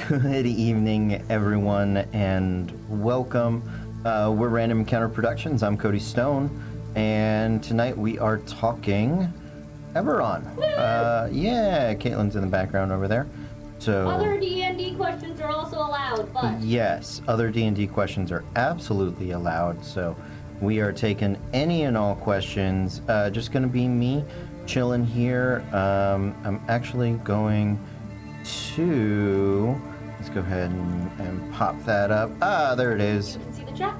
Good evening, everyone, and welcome. We're Random Encounter Productions. I'm Cody Stone, and tonight we are talking Eberron. Yeah, Caitlin's in the background over there. So other D&D questions are also allowed, but yes, other D&D questions are absolutely allowed. So we are taking any and all questions. Just going to be me chilling here. I'm actually going to... Let's go ahead and pop that up. Ah, there it is. you can see the chat?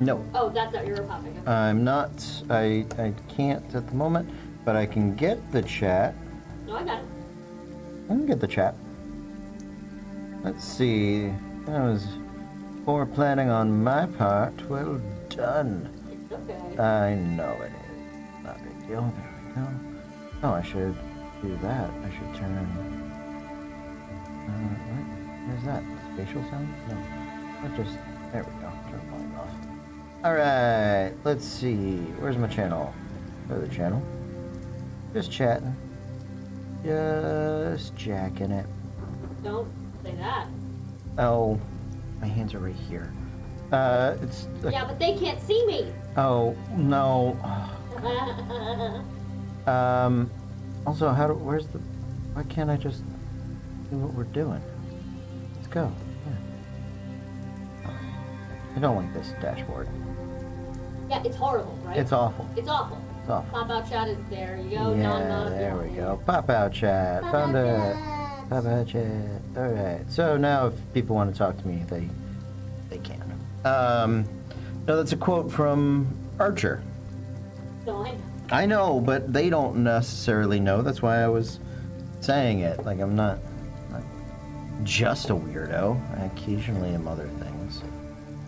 No. Oh, that's not your popping up. I'm not. I can't at the moment, but I can get the chat. No, I got it. I can get the chat. Let's see. That was poor planning on my part. Well done. It's okay. I know it is. Not a big deal. There we go. Oh, I should do that. I should turn... what is that? Spatial sound? No. That just... There we go. Turn volume off. Alright. Let's see. Where's my channel? Go to the channel. Just chatting. Just jacking it. Don't say that. Oh. My hands are right here. It's... Yeah, but they can't see me. Oh, no. Also, where's the... Why can't I just do what we're doing? Let's go. Yeah. I don't like this dashboard. Yeah, it's horrible, right? It's awful. It's awful. It's awful. Pop out chat is there. You go. Yeah, there we go. Pop out chat. Found it. Pop out chat. Alright. So now if people want to talk to me, they can. No, that's a quote from Archer. No, I know, but they don't necessarily know. That's why I was saying it. Like, I'm not just a weirdo. I occasionally am other things.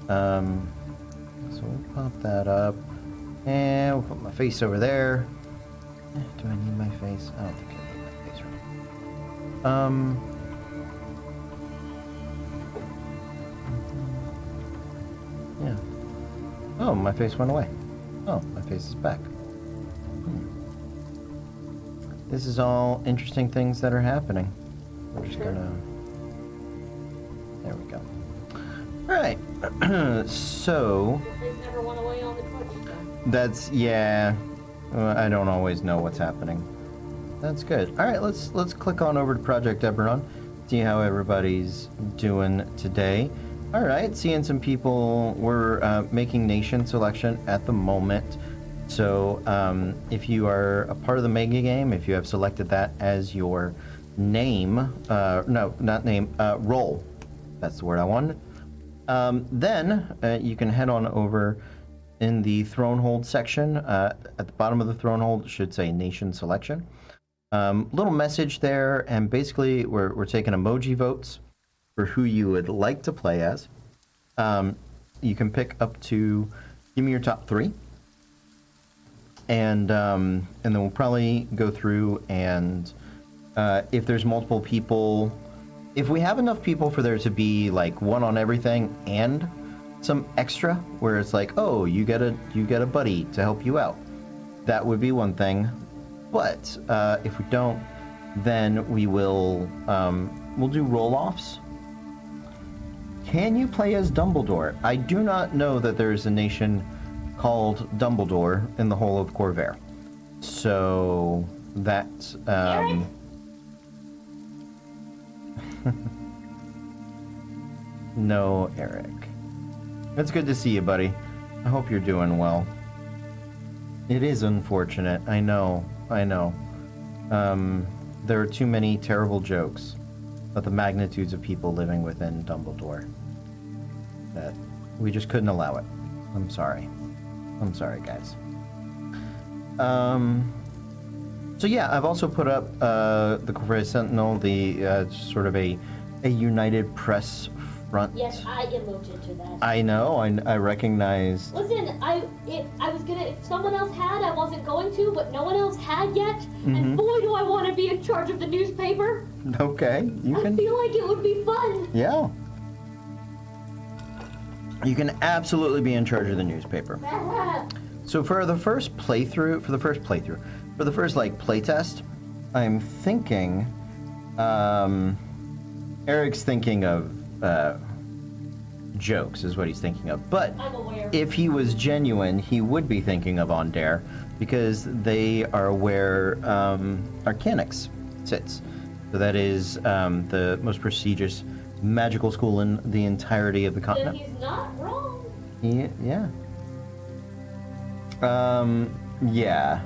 So we'll pop that up. And we'll put my face over there. Do I need my face? I don't think I need my face right now. Yeah. Oh, my face went away. Oh, my face is back. This is all interesting things that are happening. We're just gonna... There we go. Alright. So... Your face never went away on the Twitch. That's... Yeah. I don't always know what's happening. That's good. Alright, let's click on over to Project Eberron. See how everybody's doing today. Alright, seeing some people. We're making nation selection at the moment. So if you are a part of the mega game, if you have selected that as your name, no, not name, role, that's the word I wanted, then you can head on over in the Thronehold section. At the bottom of the Thronehold, it should say nation selection. Little message there, and basically we're taking emoji votes for who you would like to play as. You can pick up to, give me your top 3. And then we'll probably go through and if there's multiple people, if we have enough people for there to be like one on everything and some extra where it's like, oh, you get a buddy to help you out, that would be one thing. But if we don't, then we will we'll do roll-offs. Can you play as Dumbledore? I do not know that there is a nation called Dumbledore in the whole of Corvair. So that no, Eric. It's good to see you, buddy. I hope you're doing well. It is unfortunate. I know. There are too many terrible jokes about the magnitudes of people living within Dumbledore that we just couldn't allow it. I'm sorry. I'm sorry, guys. So yeah, I've also put up the Corvair Sentinel, the sort of a united press front. Yes, I emoted to that. I know. I recognize. Listen, I was gonna. If someone else had, I wasn't going to, but no one else had yet. And boy, do I want to be in charge of the newspaper. Okay, you can. I feel like it would be fun. Yeah. You can absolutely be in charge of the newspaper. So for the first playthrough, for the first like playtest, I'm thinking Eric's thinking of jokes, is what he's thinking of. But I'm aware. if he was genuine, he would be thinking of Ondair, because they are where Arcanix sits. So that is the most prestigious magical school in the entirety of the Then continent. he's not wrong. Yeah. Yeah.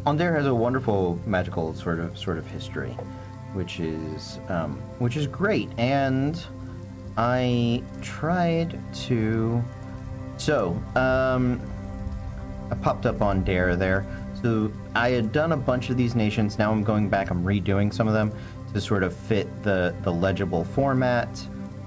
Ondair has a wonderful magical sort of history, which is great. And I tried to. So, I popped up Ondair there. So I had done a bunch of these nations. Now I'm going back. I'm redoing some of them to sort of fit the legible format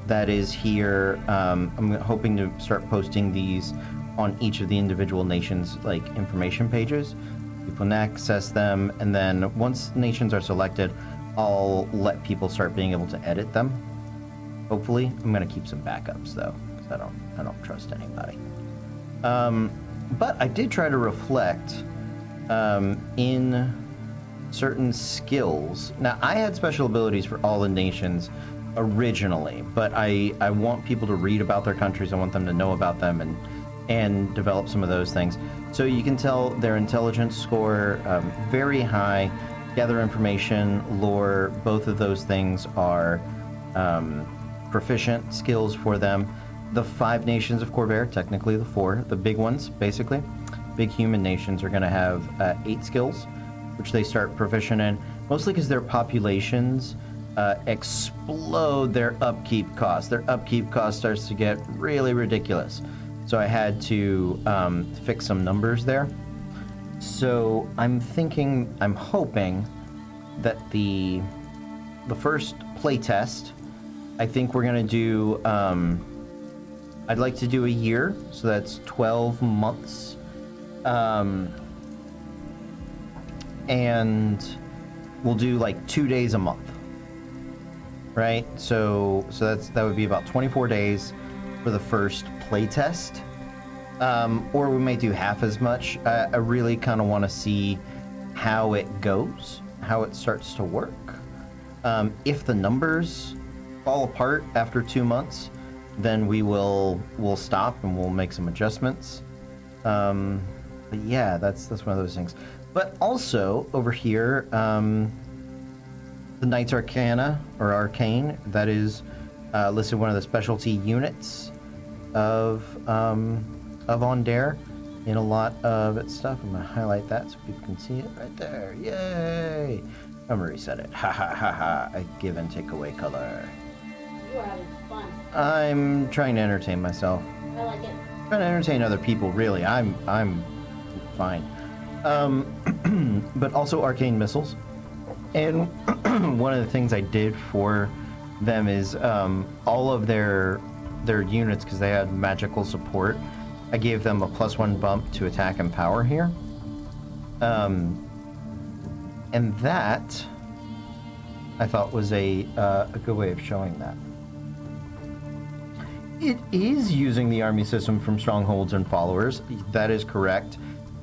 that is here. I'm hoping to start posting these on each of the individual nations' like information pages. People can access them, and then once nations are selected, I'll let people start being able to edit them. Hopefully, I'm gonna keep some backups though, because I don't trust anybody. But I did try to reflect in certain skills. Now, I had special abilities for all the nations originally, but I want people to read about their countries. I want them to know about them and develop some of those things. So you can tell their intelligence score very high, gather information, lore, both of those things are proficient skills for them. The 5 nations of Corvair, technically the 4, the big ones, basically, big human nations are going to have 8 skills, which they start proficient in, mostly because their populations explode their upkeep costs. Their upkeep cost starts to get really ridiculous. So I had to fix some numbers there. So I'm hoping that the first play test, I think we're going to do, I'd like to do a year, so that's 12 months. And we'll do like 2 days a month, right? So that would be about 24 days for the first play test. Or we may do half as much. I really kind of want to see how it goes, how it starts to work. If the numbers fall apart after 2 months, then we'll stop and we'll make some adjustments. But yeah, that's one of those things. But also over here, the Knights Arcana or Arcane, that is listed one of the specialty units of Ondair in a lot of its stuff. I'm gonna highlight that so people can see it right there. Yay! I'm gonna reset it. Ha ha ha ha! I give and take away color. You are having fun. I'm trying to entertain myself. I like it. Trying to entertain other people, really. I'm fine. But also arcane missiles. And one of the things I did for them is all of their units, because they had magical support, I gave them a +1 bump to attack and power here. And that I thought was a good way of showing that. It is using the army system from Strongholds and Followers. That is correct.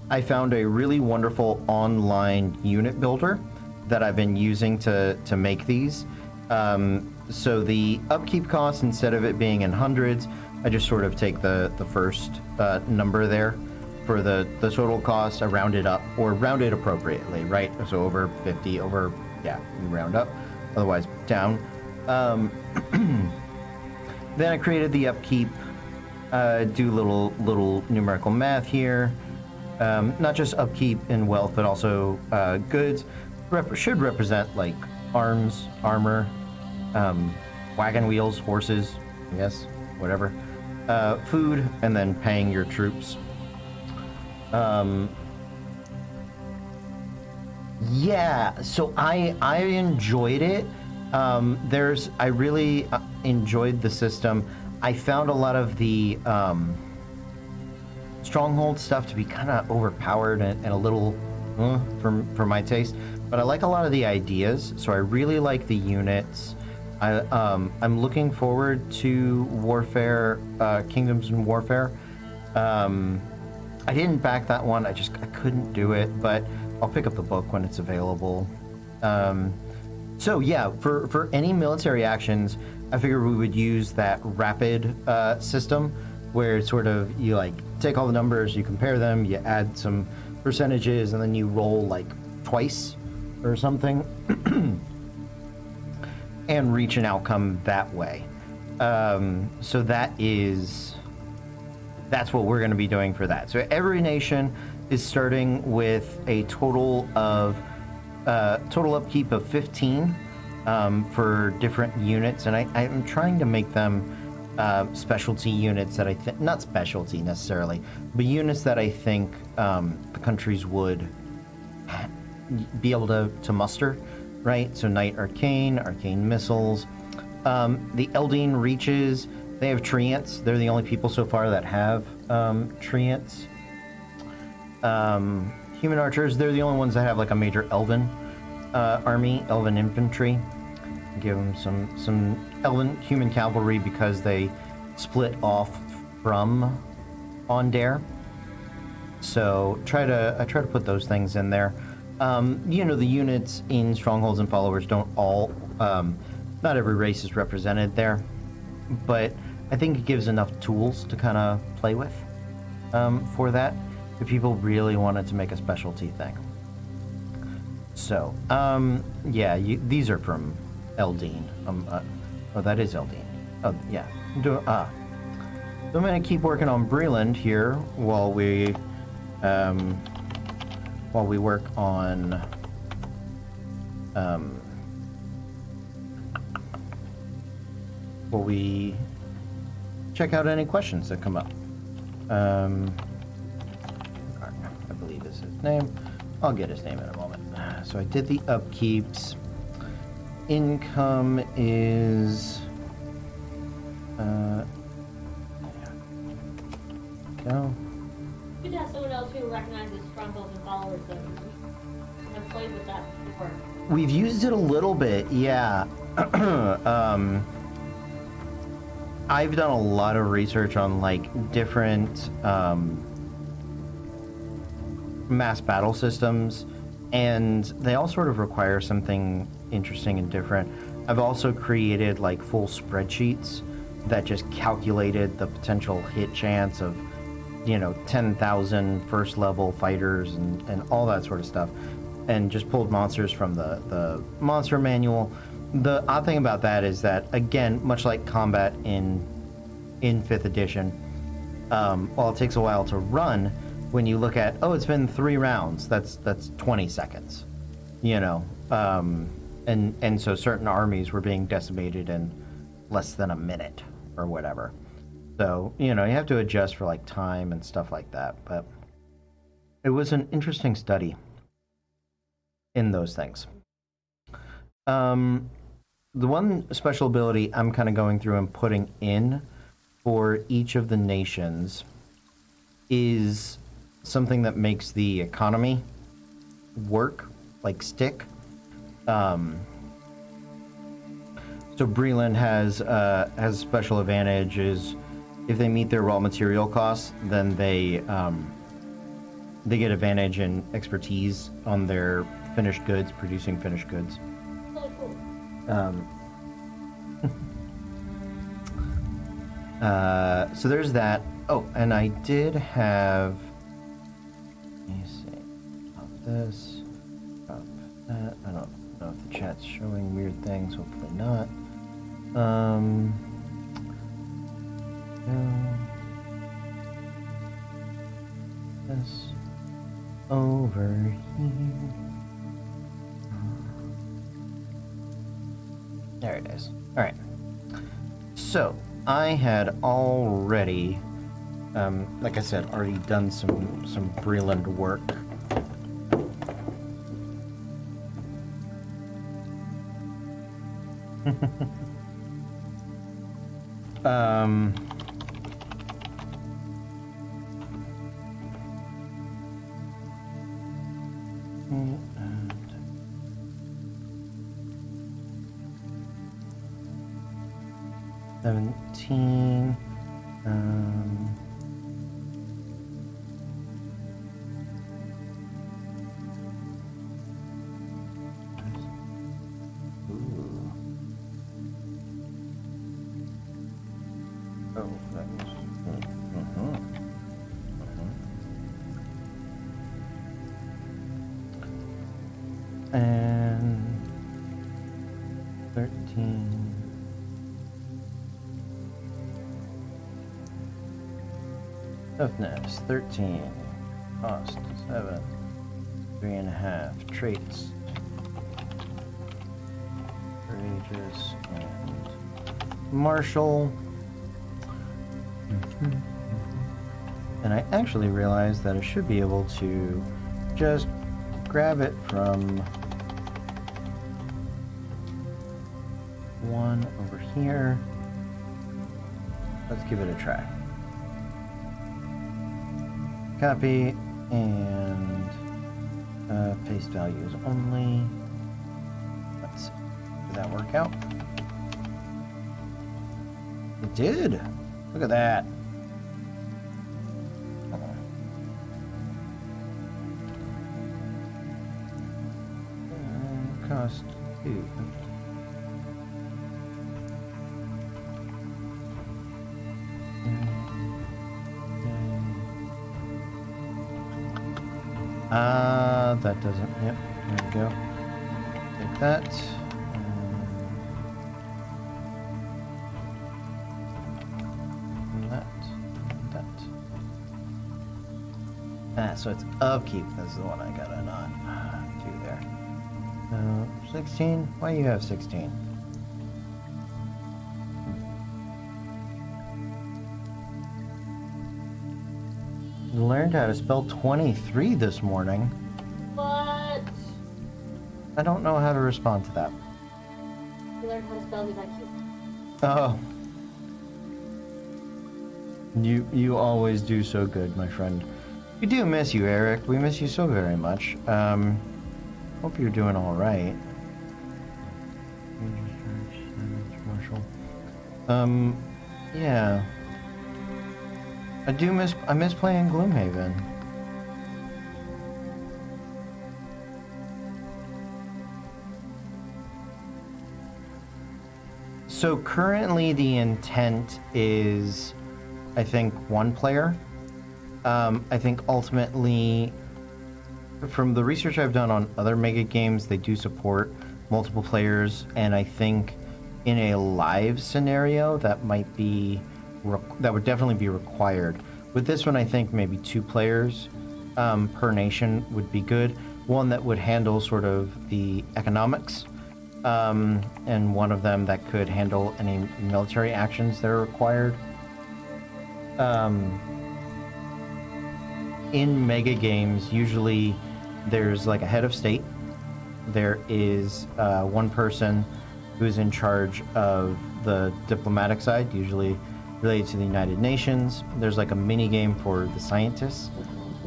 I found a really wonderful online unit builder that I've been using to make these. So the upkeep cost, instead of it being in hundreds, I just sort of take the first number there for the total cost. I round it up, or round it appropriately, right? So over 50, you round up, otherwise down. Then I created the upkeep, do little numerical math here. Not just upkeep in wealth, but also goods. Should represent like arms, armor, wagon wheels, horses, I guess, whatever. Food, and then paying your troops. Yeah, so I enjoyed it. I really enjoyed the system. I found a lot of the Stronghold stuff to be kind of overpowered and a little for my taste, but I like a lot of the ideas, so I really like the units. I'm looking forward to Warfare, Kingdoms and Warfare. I didn't back that one, I couldn't do it, but I'll pick up the book when it's available. So yeah, for any military actions, I figured we would use that rapid system, where it's sort of you like take all the numbers, you compare them, you add some percentages, and then you roll like twice or something, and reach an outcome that way. So that's what we're going to be doing for that. So every nation is starting with a total upkeep of 15 for different units, and I'm trying to make them specialty units that I think, not specialty necessarily, but units that I think the countries would be able to muster, right? So Knight Arcane, Arcane Missiles, the Eldine Reaches, they have Treants. They're the only people so far that have Treants. Human Archers, they're the only ones that have like a major Elven army, Elven Infantry. Give them some Elven Human Cavalry because they split off from Ondare. So I try to put those things in there. You know, the units in Strongholds and Followers don't all, not every race is represented there, but I think it gives enough tools to kind of play with for that, if people really wanted to make a specialty thing. So, yeah, these are from Eldine. Oh, that is Eldine. Oh, yeah. So I'm going to keep working on Breland here while we work on while we check out any questions that come up. I believe is his name. I'll get his name in a moment. So I did the upkeeps. Income is go. You could have someone else who recognizes Strongholds and Followers though. I've played with that before. We've used it a little bit, yeah. I've done a lot of research on like different mass battle systems, and they all sort of require something interesting and different. I've also created like full spreadsheets that just calculated the potential hit chance of, you know, 10,000 first level fighters and all that sort of stuff, and just pulled monsters from the monster manual. The odd thing about that is that, again, much like combat in 5th edition, while it takes a while to run, when you look at, oh, it's been 3 rounds, that's 20 seconds, you know, and so certain armies were being decimated in less than a minute or whatever. So, you know, you have to adjust for like time and stuff like that, but it was an interesting study in those things. The one special ability I'm kind of going through and putting in for each of the nations is something that makes the economy work, like stick. So Breland has special advantages. If they meet their raw material costs, then they get advantage in expertise on their finished goods, producing finished goods. Really cool. So there's that. Oh, and I did have, let me see, of this, of that. I don't know if the chat's showing weird things. Hopefully not. This over here. There it is. All right. So I had already, like I said, already done some Breland work. $17. Oh, that is. And 13. Toughness 13. Cost 7. 3.5. Traits. Courageous and martial. And I actually realized that I should be able to just grab it from one over here. Let's give it a try. Copy and face values only. Let's see. Did that work out? It did. Look at that. Cost 2. That doesn't, yep, there we go. Take that. And that. Ah, so it's upkeep. That's the one I gotta not do there. 16? Why do you have 16? Learned how to spell 23 this morning. But I don't know how to respond to that. you learned how to spell his IQ. Oh. You always do so good, my friend. We do miss you, Eric. We miss you so very much. Hope you're doing all right. Marshall. Yeah. I miss playing Gloomhaven. So currently the intent is, I think, one player. I think ultimately, from the research I've done on other mega games, they do support multiple players, and I think in a live scenario that might be, that would definitely be required. With this one, I think maybe 2 players per nation would be good. One that would handle sort of the economics, and one of them that could handle any military actions that are required. In mega games, usually there's like a head of state. There is one person who is in charge of the diplomatic side, usually related to the United Nations. There's like a mini game for the scientists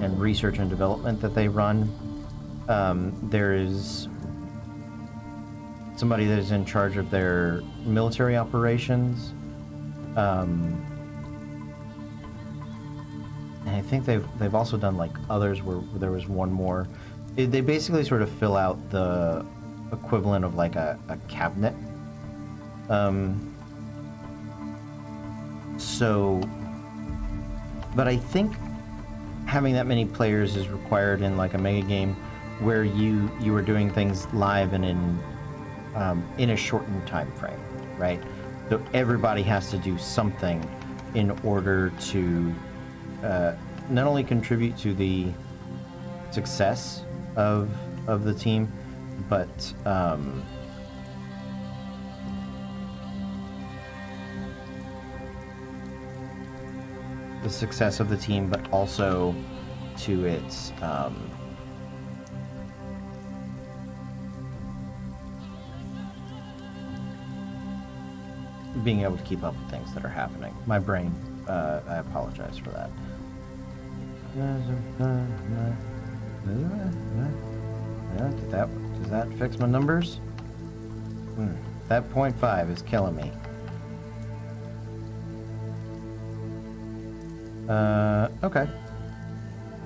and research and development that they run. There is somebody that is in charge of their military operations. And I think they've also done like others where there was one more. They basically sort of fill out the equivalent of like a cabinet. But I think having that many players is required in like a mega game where you are doing things live and in a shortened time frame, right? So everybody has to do something in order to not only contribute to the success of the team, but the success of the team, but also to its being able to keep up with things that are happening. My brain, I apologize for that. Does that fix my numbers? That 0.5 is killing me. Okay.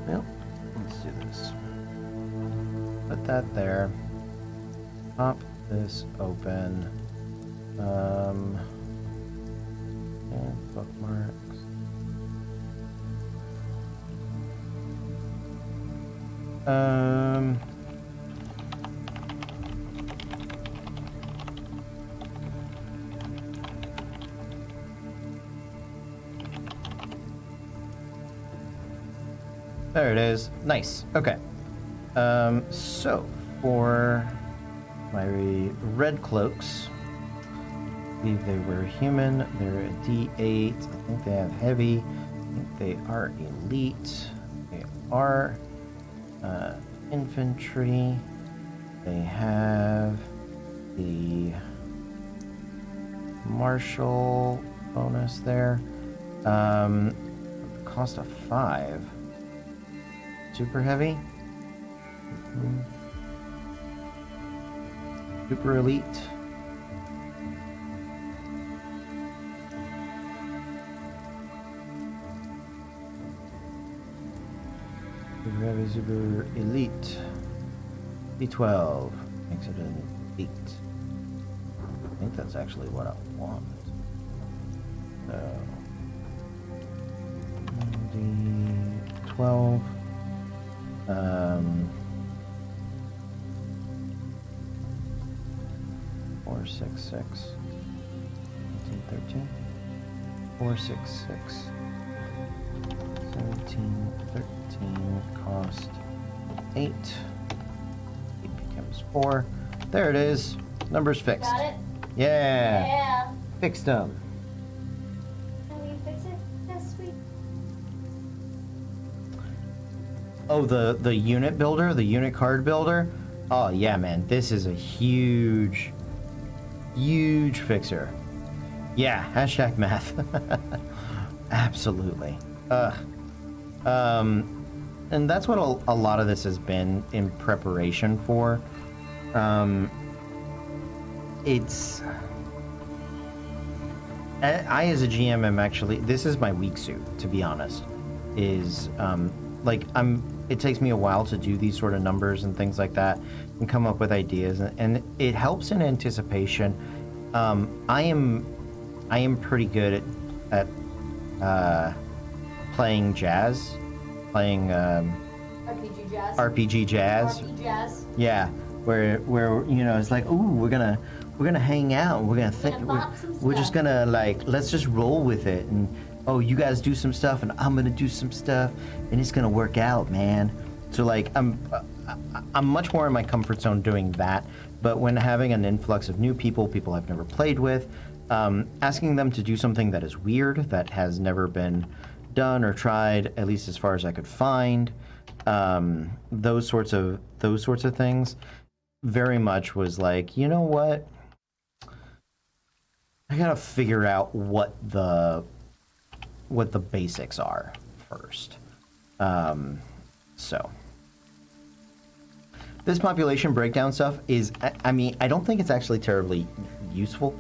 Well, let's do this. Put that there. Pop this open. And bookmarks. There it is. Nice. Okay. So for my red cloaks, I believe they were human. They're a D8. I think they have heavy. I think they are elite. They are infantry. They have the martial bonus there. Cost of 5. Super heavy. Super elite. Super heavy, super elite. D12 makes it an 8. I think that's actually what I want. So D12. 466 13 466 17 13 cost 8. 8 becomes 4. There it is. Numbers fixed. Got it? Yeah. Yeah. Fixed them. Can we fix it? Yes, sweet. Oh, the unit builder, the unit card builder. Oh yeah, man, this is a huge fixer. Yeah, hashtag math. Absolutely. And that's what a lot of this has been in preparation for. It's I as a GM am actually, this is my weak suit, to be honest. Is like it takes me a while to do these sort of numbers and things like that and come up with ideas, and it helps in anticipation. I am pretty good at playing jazz, playing RPG jazz. RPG jazz. RPG jazz. Yeah, where you know, it's like, ooh, we're gonna hang out, and we're gonna think, we're just gonna, like, let's just roll with it, and oh, you guys do some stuff and I'm gonna do some stuff, and it's gonna work out, man. So like I'm much more in my comfort zone doing that. But when having an influx of new people I've never played with, asking them to do something that is weird, that has never been done or tried, at least as far as I could find, those sorts of things, very much was like, you know what? I gotta figure out what the basics are first. So this population breakdown stuff is, I mean, I don't think it's actually terribly useful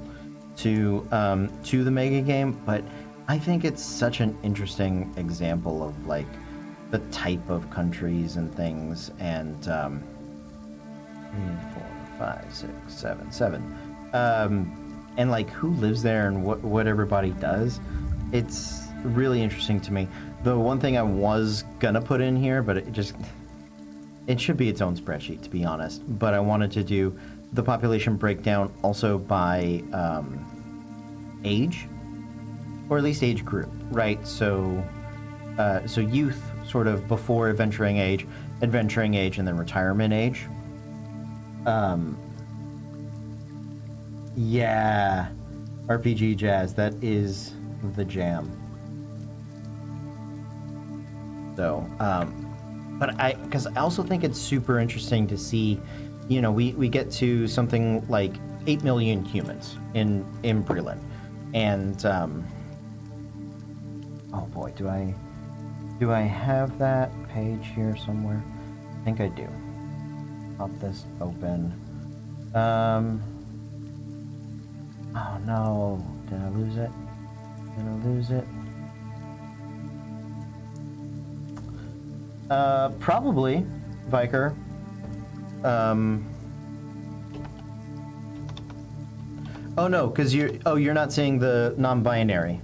to the mega game, but I think it's such an interesting example of like the type of countries and things, and 3, 4, 5, 6, 7, 7. And like who lives there and what everybody does. It's really interesting to me. The one thing I was gonna put in here, but it should be its own spreadsheet, to be honest. But I wanted to do the population breakdown also by age, or at least age group, right? So youth, sort of before adventuring age, and then retirement age. Yeah, RPG jazz, that is the jam. So, but because I also think it's super interesting to see, you know, we get to something like 8 million humans in Breland, and oh boy, do I have that page here somewhere? I think I do. Pop this open. Oh no, did I lose it? Probably, Viker. Oh no, because you're not seeing the non-binary.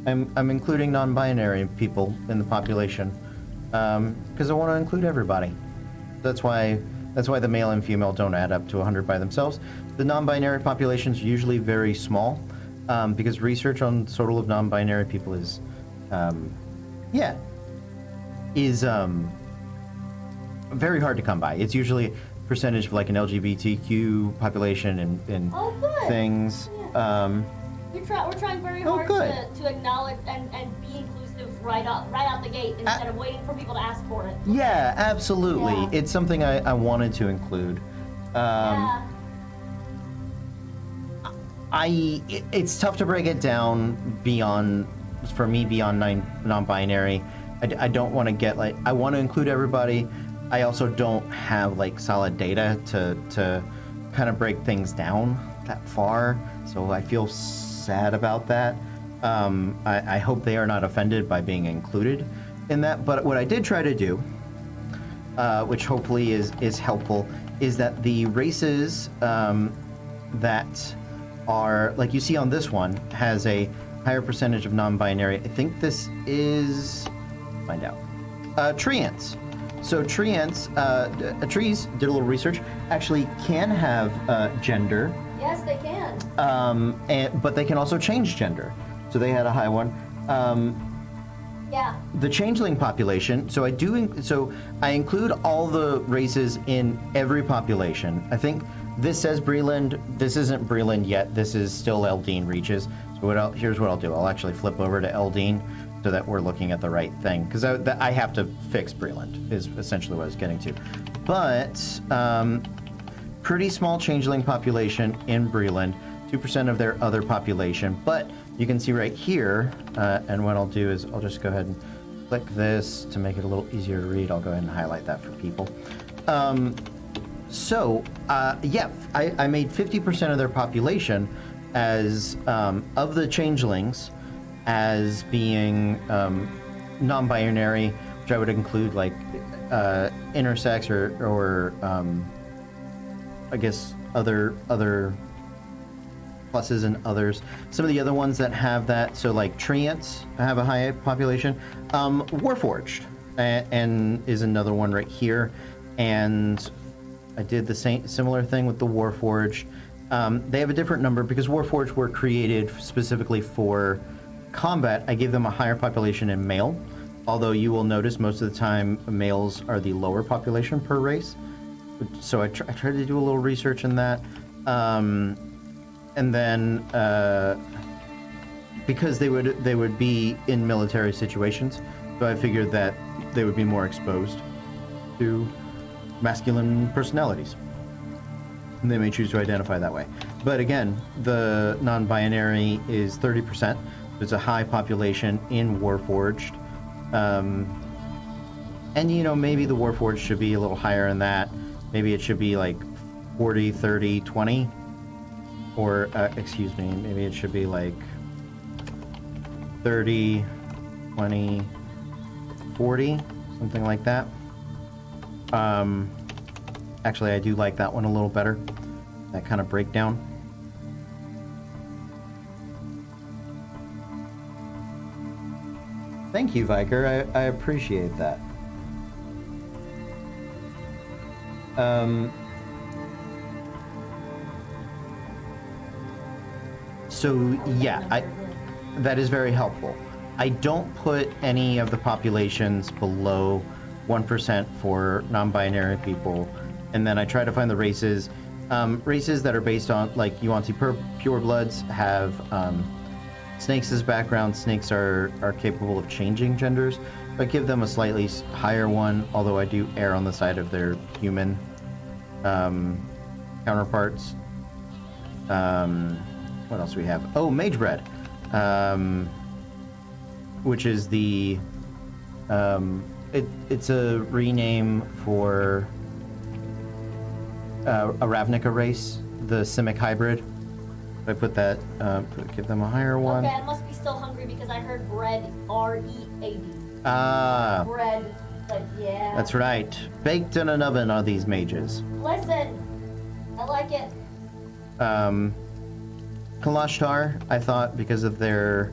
I'm including non-binary people in the population because I want to include everybody. That's why the male and female don't add up to 100 by themselves. The non-binary population is usually very small because research on total of non-binary people is very hard to come by. It's usually a percentage of like an LGBTQ population and things. Yeah. We're trying very hard to acknowledge and be inclusive right out the gate instead of waiting for people to ask for it. Yeah, absolutely. Yeah. It's something I wanted to include. It's tough to break it down beyond non-binary. I don't want to get like, I want to include everybody. I also don't have like solid data to kind of break things down that far, so I feel sad about that. I hope they are not offended by being included in that, but what I did try to do, which hopefully is helpful, is that the races that are, like you see on this one, has a higher percentage of non-binary. I think this is, find out, treants. So treants, trees, did a little research, actually can have gender. Yes, they can. But they can also change gender. So they had a high one. Yeah. The changeling population, so I include all the races in every population. I think this says Breland. This isn't Breland yet. This is still Eldeen reaches. So here's what I'll do. I'll actually flip over to Eldeen so that we're looking at the right thing. Because I have to fix Breland, is essentially what I was getting to. But pretty small changeling population in Breland, 2% of their other population. But you can see right here, and what I'll do is I'll just go ahead and click this to make it a little easier to read. I'll go ahead and highlight that for people. I made 50% of their population as of the changelings as being non-binary, which I would include like intersex or I guess other pluses and others. Some of the other ones that have that, so like treants have a high population. Warforged and is another one right here, and I did the similar thing with the Warforged. They have a different number because Warforged were created specifically for combat. I gave them a higher population in male, although you will notice most of the time males are the lower population per race. So I tried to do a little research in that. And then because they would be in military situations, so I figured that they would be more exposed to masculine personalities. And they may choose to identify that way. But again, the non-binary is 30%. There's a high population in Warforged. And you know, maybe the Warforged should be a little higher than that. Maybe it should be like 40, 30, 20. Or, excuse me, maybe it should be like 30, 20, 40, something like that. Actually, I do like that one a little better, that kind of breakdown. Thank you, Viker. I appreciate that. So yeah, that is very helpful. I don't put any of the populations below 1% for non-binary people, and then I try to find the races. Races that are based on, like Yuan-Ti purebloods have snakes as background. Snakes are capable of changing genders, but give them a slightly higher one, although I do err on the side of their human counterparts. What else do we have? Oh, Magebred, which is the it's a rename for a Ravnica race, the Simic hybrid. I put that, give them a higher one. Okay, I must be still hungry because I heard bread, R-E-A-D. Ah. Bread, but yeah. That's right. Baked in an oven are these mages. Listen, I like it. Kalashtar, I thought, because of their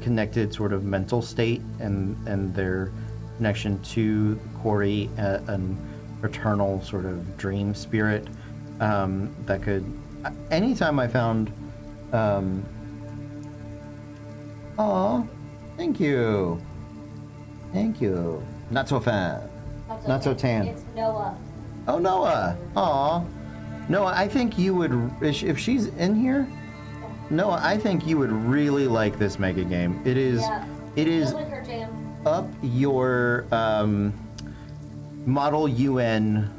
connected sort of mental state and their connection to Corey, an eternal sort of dream spirit that could. Anytime I found. Aw, thank you. Thank you. Not so fan. Not so tan. It's Noah. Oh, Noah. Aw. Noah, I think you would, if she's in here, Noah, I think you would really like this mega game. It is, it is Like her jam. up your Model UN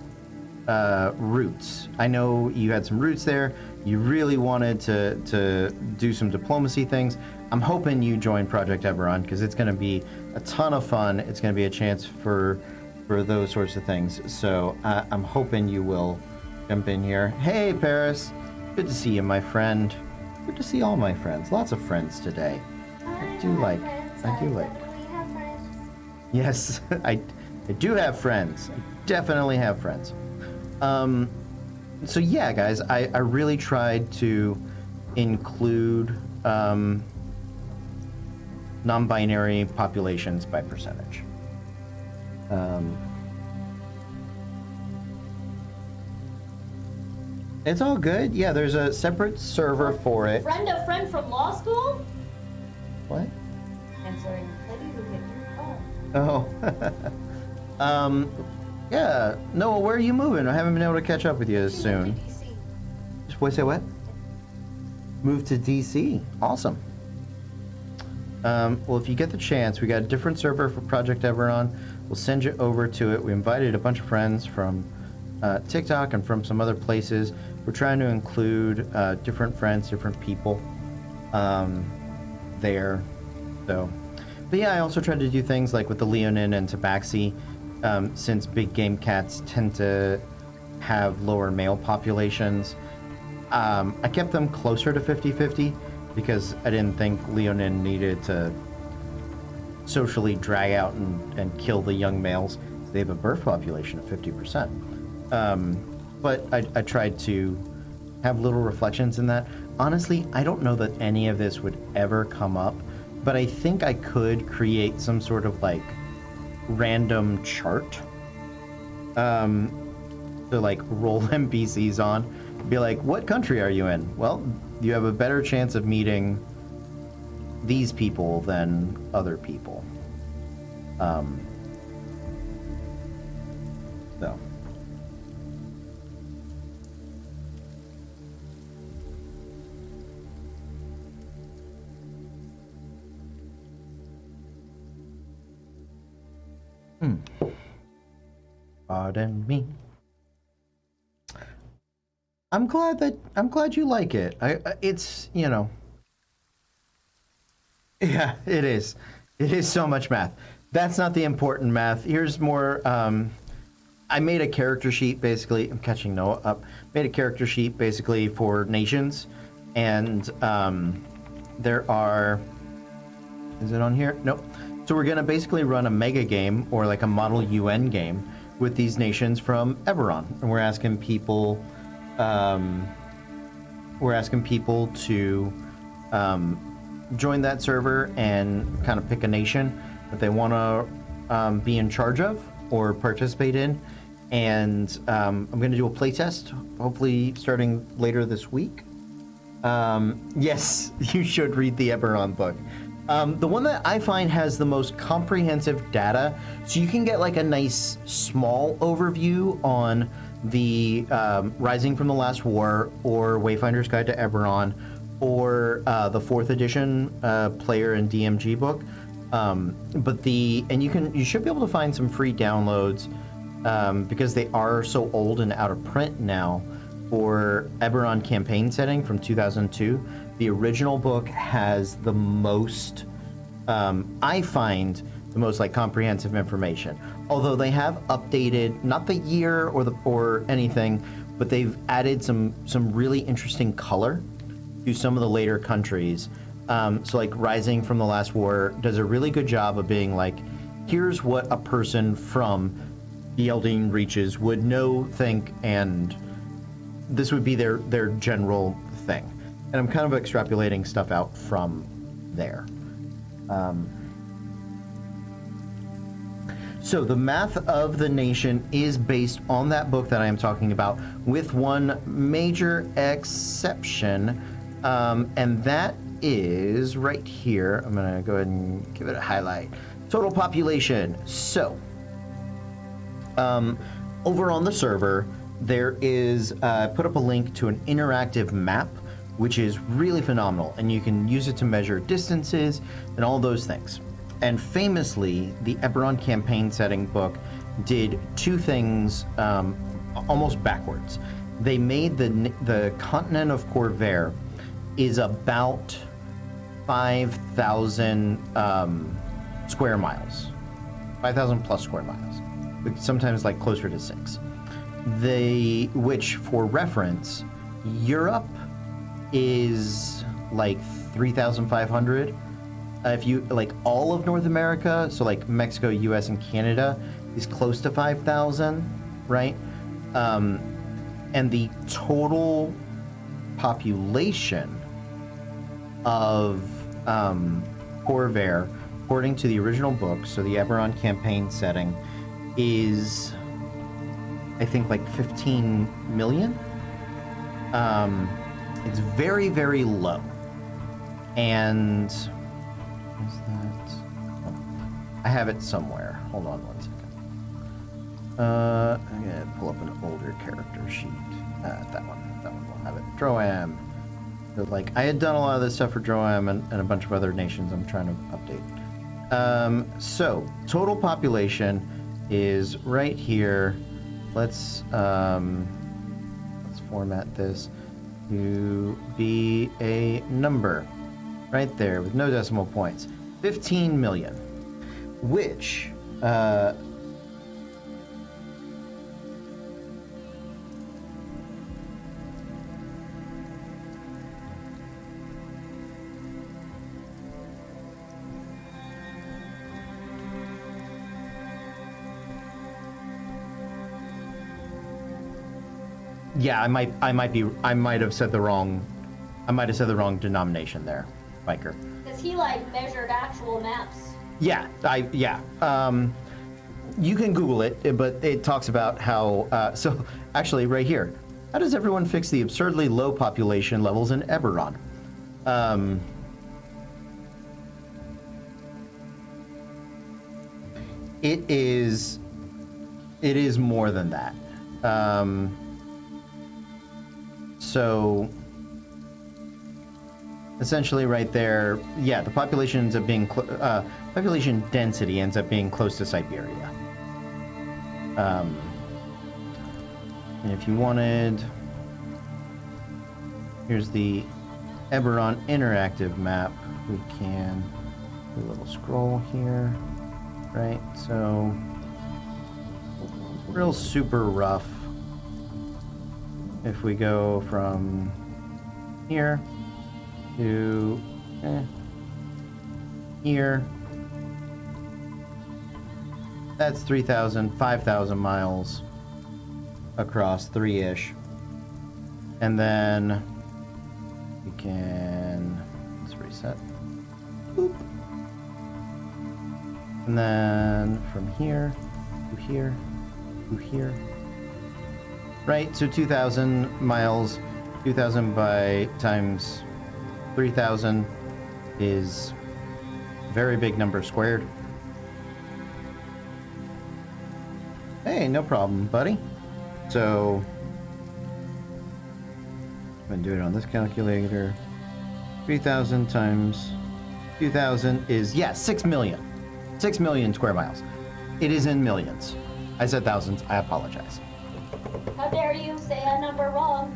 roots. I know you had some roots there. You really wanted to do some diplomacy things. I'm hoping you join Project Eberron because it's going to be a ton of fun. It's going to be a chance for those sorts of things. So I'm hoping you will jump in here. Hey, Paris. Good to see you, my friend. Good to see all my friends. Lots of friends today. I do like. Yes, I do have friends. I definitely have friends. So yeah, guys, I really tried to include non-binary populations by percentage. It's all good. Yeah, there's a separate server for it. Friend of friend from law school? What? Answering ladies who get your phone. Oh. Yeah. Noah, where are you moving? I haven't been able to catch up with you as soon. Wait, say what? Move to DC. Awesome. Well, if you get the chance, we got a different server for Project Eberron. We'll send you over to it. We invited a bunch of friends from TikTok and from some other places. We're trying to include different friends, different people there. So, but yeah, I also tried to do things like with the Leonin and Tabaxi, since big game cats tend to have lower male populations. I kept them closer to 50-50 because I didn't think Leonin needed to socially drag out and kill the young males. They have a birth population of 50%. But I tried to have little reflections in that. Honestly, I don't know that any of this would ever come up, but I think I could create some sort of like random chart to like roll NPCs on. Be like, what country are you in? Well, you have a better chance of meeting these people than other people. So. Pardon me. I'm glad you like it. It's, you know. Yeah, it is. It is so much math. That's not the important math. Here's more. I made a character sheet basically. I'm catching Noah up. Made a character sheet basically for nations, and there are. Is it on here? Nope. So we're gonna basically run a mega game or like a model UN game with these nations from Eberron, and we're asking people. We're asking people to join that server and kind of pick a nation that they want to be in charge of or participate in. And I'm going to do a playtest, hopefully starting later this week. Yes, you should read the Eberron book. The one that I find has the most comprehensive data, so you can get like a nice small overview on the Rising from the Last War or Wayfinder's Guide to Eberron or the 4th edition player and DMG book. But you should be able to find some free downloads because they are so old and out of print now for Eberron campaign setting from 2002. The original book has the most, I find, the most like comprehensive information. Although they have updated, not the year or anything, but they've added some really interesting color to some of the later countries. So like Rising from the Last War does a really good job of being like, here's what a person from the Eldeen Reaches would know, think, and this would be their general thing. And I'm kind of extrapolating stuff out from there. So the math of the nation is based on that book that I am talking about, with one major exception, and that is right here. I'm gonna go ahead and give it a highlight. Total population. So, over on the server, there is put up a link to an interactive map, which is really phenomenal, and you can use it to measure distances and all those things. And famously, the Eberron campaign setting book did two things almost backwards. They made the continent of Corvair is about 5,000 square miles, 5,000 plus square miles, but sometimes like closer to 6. Which, for reference, Europe is like 3,500. If you like all of North America, so like Mexico, US, and Canada is close to 5,000, right? And the total population of Corvair, according to the original book, so the Eberron campaign setting, is I think like 15 million. It's very, very low. And is that? Oh, I have it somewhere. Hold on one second. I'm gonna pull up an older character sheet. That one will have it. Droam. So, like, I had done a lot of this stuff for Droam and a bunch of other nations I'm trying to update. So total population is right here. Let's format this to be a number. Right there, with no decimal points. 15 million. Which, yeah, I might have said the wrong denomination there, Biker. Because he, like, measured actual maps. Yeah. You can Google it, but it talks about how, so actually right here, how does everyone fix the absurdly low population levels in Eberron? It is more than that. So essentially right there, yeah, the population ends up being, population density ends up being close to Siberia. And if you wanted, here's the Eberron interactive map. We can do a little scroll here, right? So, real super rough. If we go from here to here, that's 3,000, 5,000 miles across 3-ish. And then we can, let's reset. Boop. And then from here to here to here. Right, so 2,000 miles, 2,000 by times 3,000 is a very big number squared. Hey, no problem, buddy. So, I'm gonna do it on this calculator. 3,000 times 2,000 is, yeah, 6 million. 6 million square miles. It is in millions. I said thousands, I apologize. How dare you say a number wrong?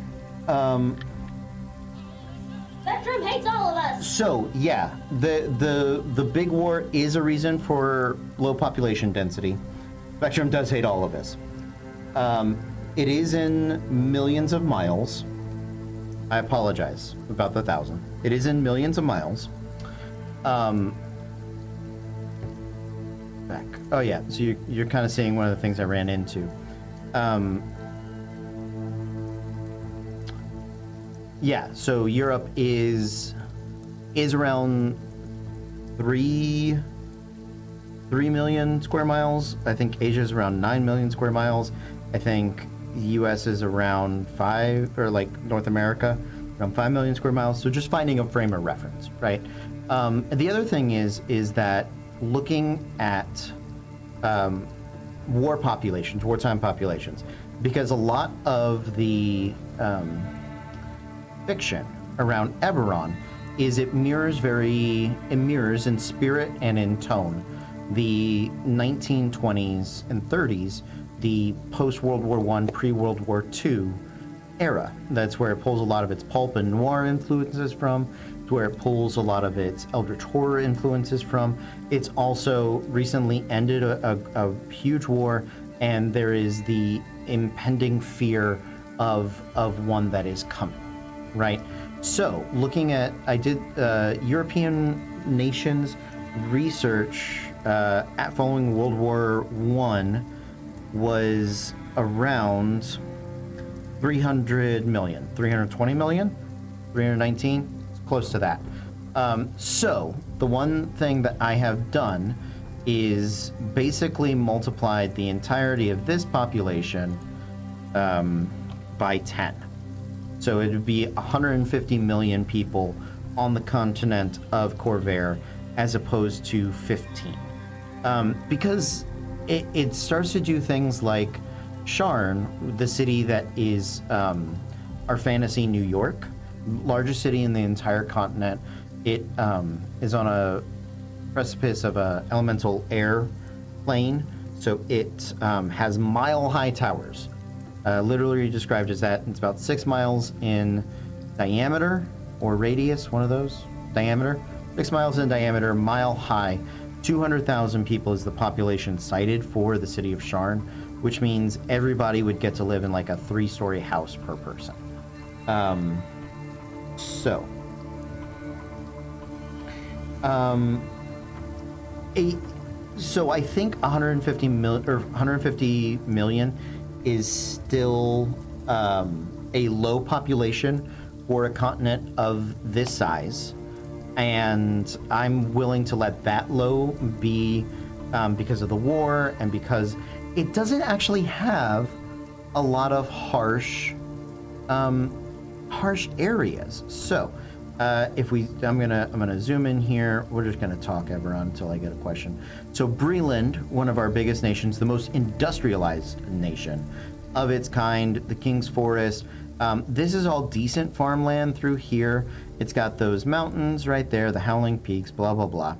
Spectrum hates all of us! So, yeah, the big war is a reason for low population density. Spectrum does hate all of this. It is in millions of miles. I apologize about the 1,000. It is in millions of miles. Back. Oh yeah, so you're kind of seeing one of the things I ran into. Yeah, so Europe is around 3 million square miles. I think Asia is around 9 million square miles. I think the US is around 5, or like North America, around 5 million square miles. So just finding a frame of reference, right? The other thing is that looking at wartime populations, because a lot of the fiction around Eberron is it mirrors in spirit and in tone the 1920s and 30s, the post-World War I, pre-World War II era. That's where it pulls a lot of its pulp and noir influences from. It's where it pulls a lot of its eldritch horror influences from. It's also recently ended a huge war, and there is the impending fear of one that is coming, right? So, looking at, I did European nations research at following World War I was around 300 million, 320 million, 319, it's close to that. So, the one thing that I have done is basically multiplied the entirety of this population by 10. So it would be 150 million people on the continent of Corvair as opposed to 15. Because it starts to do things like Sharn, the city that is our fantasy New York, largest city in the entire continent. It is on a precipice of a elemental air plane, so it has mile-high towers. Literally described as that. It's about 6 miles in diameter or radius, one of those. Diameter. 6 miles in diameter, mile high. 200,000 people is the population cited for the city of Sharn, which means everybody would get to live in like a 3-story house per person. So I think 150 million is still a low population for a continent of this size, and I'm willing to let that low be because of the war and because it doesn't actually have a lot of harsh areas. So I'm gonna zoom in here. We're just gonna talk Eberron until I get a question. So Breland, one of our biggest nations, the most industrialized nation of its kind, the King's Forest. This is all decent farmland through here. It's got those mountains right there, the Howling Peaks, blah blah blah.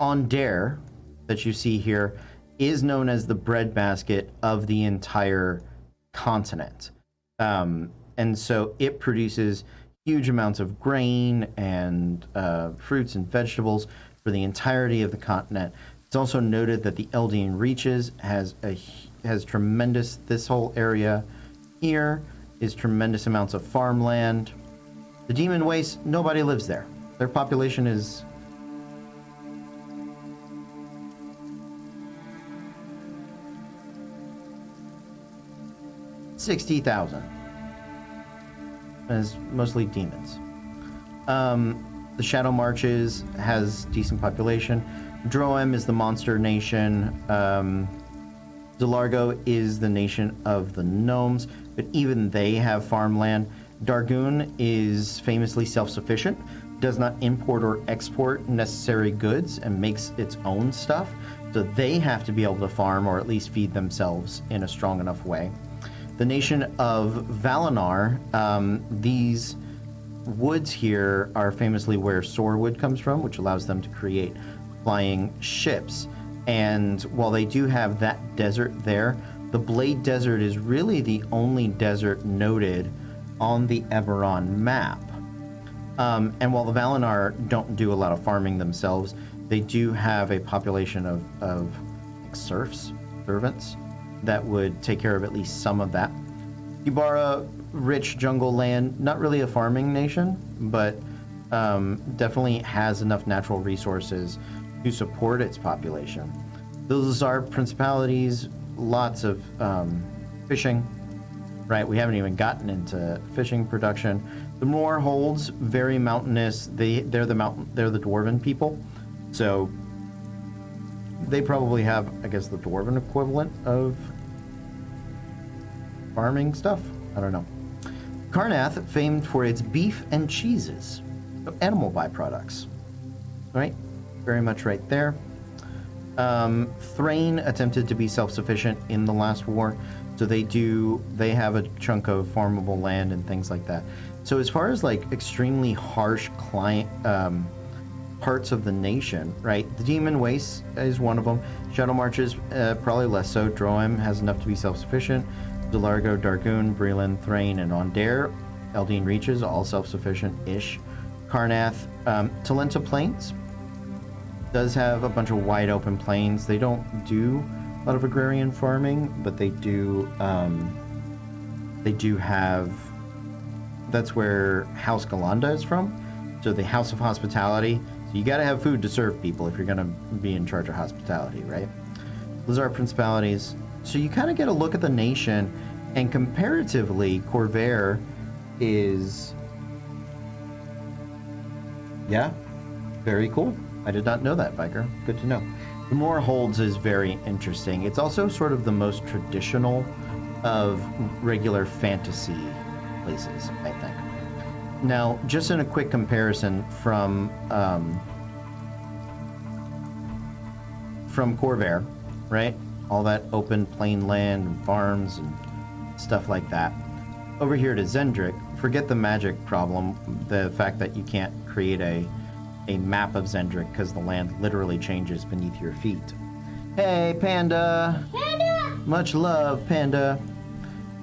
Ondare, that you see here, is known as the breadbasket of the entire continent. And so it produces huge amounts of grain and fruits and vegetables for the entirety of the continent. It's also noted that the Eldian Reaches has tremendous, this whole area here is tremendous amounts of farmland. The Demon Waste, nobody lives there. Their population is 60,000. It's mostly demons. The Shadow Marches has decent population. Droem is the monster nation. Delargo is the nation of the gnomes, but even they have farmland. Dargoon is famously self-sufficient, does not import or export necessary goods, and makes its own stuff. So they have to be able to farm or at least feed themselves in a strong enough way. The nation of Valinar, these woods here are famously where Soarwood comes from, which allows them to create flying ships. And while they do have that desert there, the Blade Desert is really the only desert noted on the Eberron map. And while the Valinar don't do a lot of farming themselves, they do have a population of like serfs, servants, that would take care of at least some of that. Ibarra, rich jungle land, not really a farming nation, but definitely has enough natural resources to support its population. Those are principalities, lots of fishing, right? We haven't even gotten into fishing production. The Moor holds very mountainous. They're the dwarven people, so they probably have, I guess, the dwarven equivalent of farming stuff. I don't know. Karnath, famed for its beef and cheeses, so animal byproducts. Right, very much right there. Thrain attempted to be self-sufficient in the last war, so they have a chunk of farmable land and things like that. So as far as like extremely harsh parts of the nation, right? The Demon Wastes is one of them. Shadow Marches, probably less so. Droim has enough to be self-sufficient. Delargo, Dargoon, Breland, Thrain, and Ondair, Eldeen Reaches, all self-sufficient-ish. Karnath, Talenta Plains does have a bunch of wide open plains. They don't do a lot of agrarian farming, but they do have, that's where House Galanda is from. So the House of Hospitality. So you gotta have food to serve people if you're gonna be in charge of hospitality, right? Those are principalities. So you kind of get a look at the nation, and comparatively, Corvair is, yeah, very cool. I did not know that, Biker. Good to know. The Moor Holds is very interesting. It's also sort of the most traditional of regular fantasy places, I think. Now, just in a quick comparison from Corvair, right? All that open plain land and farms and stuff like that. Over here to Zendrik, forget the magic problem, the fact that you can't create a map of Zendrik because the land literally changes beneath your feet. Hey, Panda! Panda! Much love, Panda.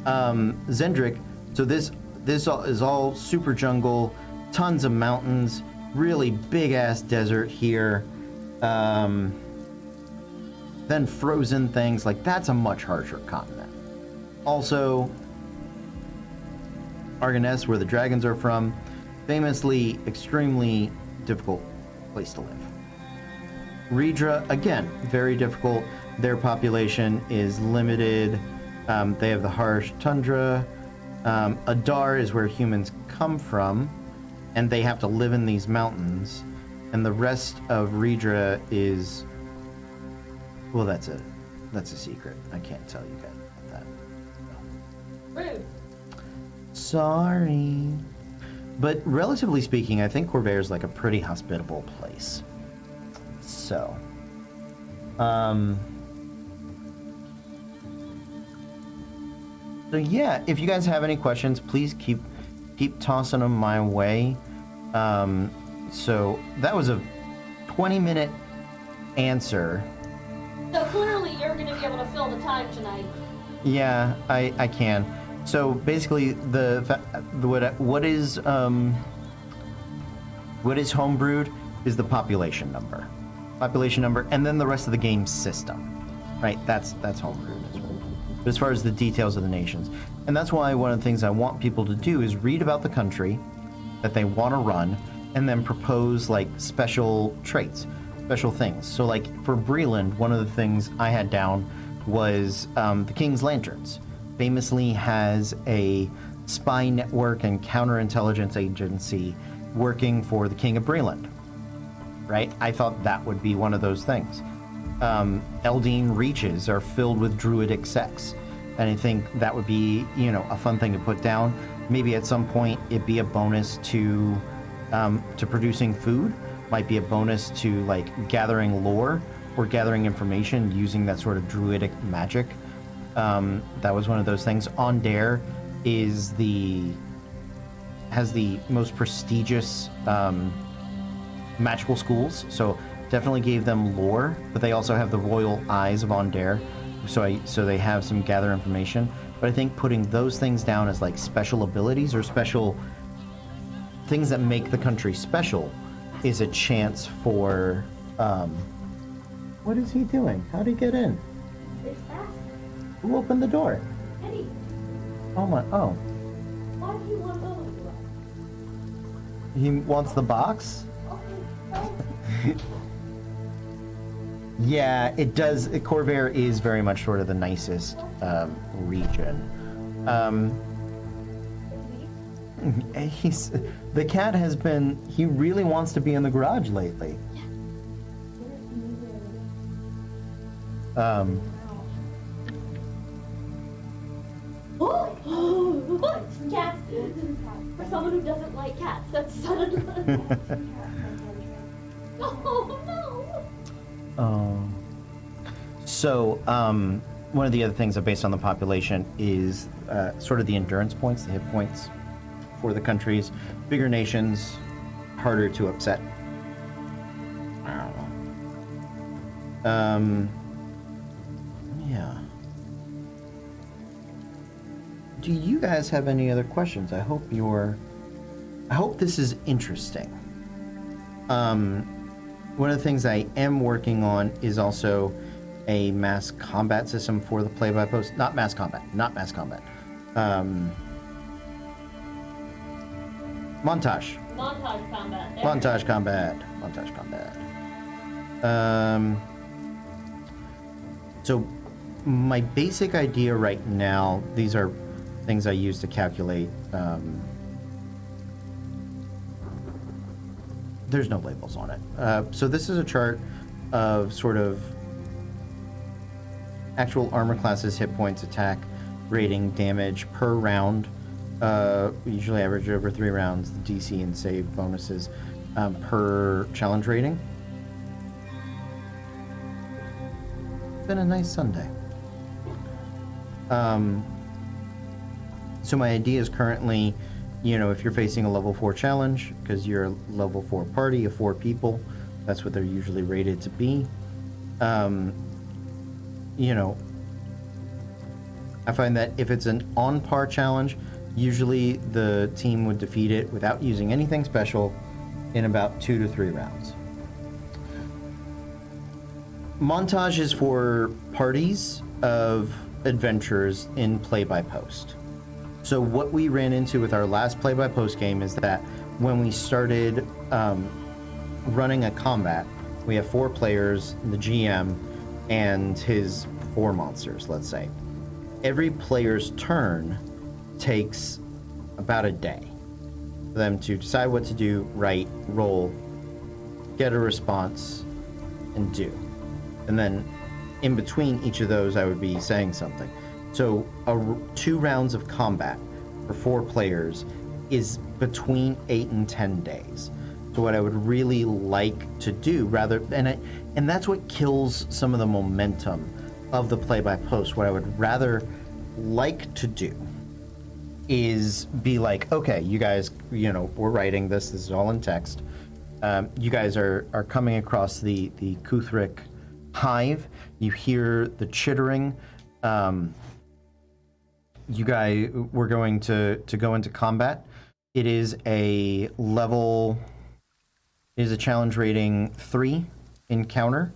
Zendrik, so this is all super jungle, tons of mountains, really big-ass desert here. Then frozen things, like that's a much harsher continent. Also, Argoness, where the dragons are from, famously extremely difficult place to live. Redra, again, very difficult. Their population is limited. They have the harsh tundra. Adar is where humans come from, and they have to live in these mountains. And the rest of Redra is, well, that's a secret. I can't tell you guys about that. Rude. Sorry. But relatively speaking, I think Corvair is like a pretty hospitable place. So, so yeah, if you guys have any questions, please keep tossing them my way. So that was a 20-minute answer. So clearly you're going to be able to fill the time tonight. Yeah, I can. So basically, what is homebrewed is the population number, and then the rest of the game system, right? That's homebrewed as well. But as far as the details of the nations, and that's why one of the things I want people to do is read about the country that they want to run, and then propose like special traits, special things. So like for Breland, one of the things I had down was the King's Lanterns. Famously has a spy network and counterintelligence agency working for the King of Breland, right? I thought that would be one of those things. Eldeen Reaches are filled with druidic sex, and I think that would be, a fun thing to put down. Maybe at some point it'd be a bonus to producing food, might be a bonus to like gathering lore or gathering information using that sort of druidic magic. That was one of those things. Ondair has the most prestigious magical schools, so definitely gave them lore, but they also have the royal eyes of Ondair, so they have some gather information. But I think putting those things down as like special abilities or special things that make the country special is a chance for what is he doing? How'd he get in? It's fast. Who opened the door? Eddie, Oh. why do you want those? He wants the box? Okay, Yeah, it does. Corvair is very much sort of the nicest region. The cat has been, he really wants to be in the garage lately. Cats. For someone who doesn't like cats, that's suddenly. Oh no. So, one of the other things based on the population is sort of the endurance points, the hit points for the countries. Bigger nations, harder to upset. I don't know. Yeah. Do you guys have any other questions? I hope this is interesting. One of the things I am working on is also a mass combat system for the play-by-post. Not mass combat. Montage. Montage combat. There. Montage combat. So my basic idea right now, these are things I use to calculate. There's no labels on it. So this is a chart of sort of actual armor classes, hit points, attack, rating, damage per round. We usually average over 3 rounds, the DC and save bonuses per challenge rating. It's been a nice Sunday. So my idea is currently, if you're facing a level 4 challenge, because you're a level 4 party of 4 people, that's what they're usually rated to be. I find that if it's an on-par challenge, usually the team would defeat it without using anything special in about 2 to 3 rounds. Montage is for parties of adventurers in play-by-post. So what we ran into with our last play-by-post game is that when we started running a combat, we have 4 players, the GM, and his 4 monsters, let's say. Every player's turn takes about a day for them to decide what to do, write, roll, get a response, and do. And then in between each of those, I would be saying something. So 2 rounds of combat for 4 players is between 8 and 10 days. So what I would really like to do, and that's what kills some of the momentum of the play-by-post. What I would rather like to do is be like, okay, you guys, we're writing this is all in text. You guys are coming across the Kuthrik hive. You hear the chittering. We're going to go into combat. It is a challenge rating 3 encounter.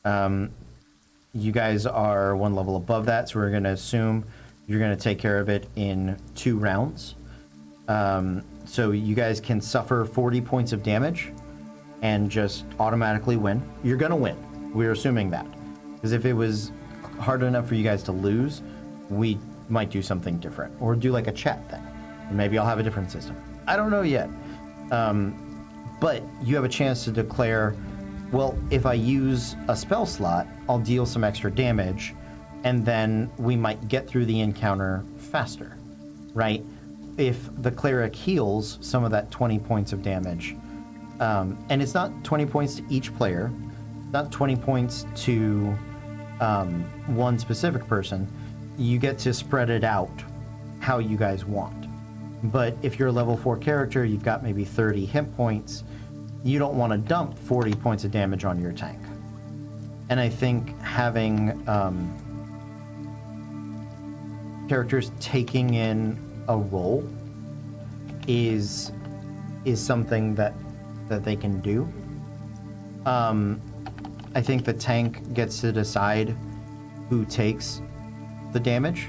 You guys are 1 level above that, so we're going to assume you're going to take care of it in 2 rounds. So you guys can suffer 40 points of damage and just automatically win. You're going to win. We're assuming that. Because if it was hard enough for you guys to lose, we might do something different. Or do like a chat thing. Maybe I'll have a different system. I don't know yet. But you have a chance to declare, well, if I use a spell slot, I'll deal some extra damage, and then we might get through the encounter faster, right? If the cleric heals some of that 20 points of damage, and it's not 20 points to each player, not 20 points to one specific person, you get to spread it out how you guys want. But if you're a level 4 character, you've got maybe 30 hit points, you don't want to dump 40 points of damage on your tank. And I think having characters taking in a role is something that they can do. I think the tank gets to decide who takes the damage.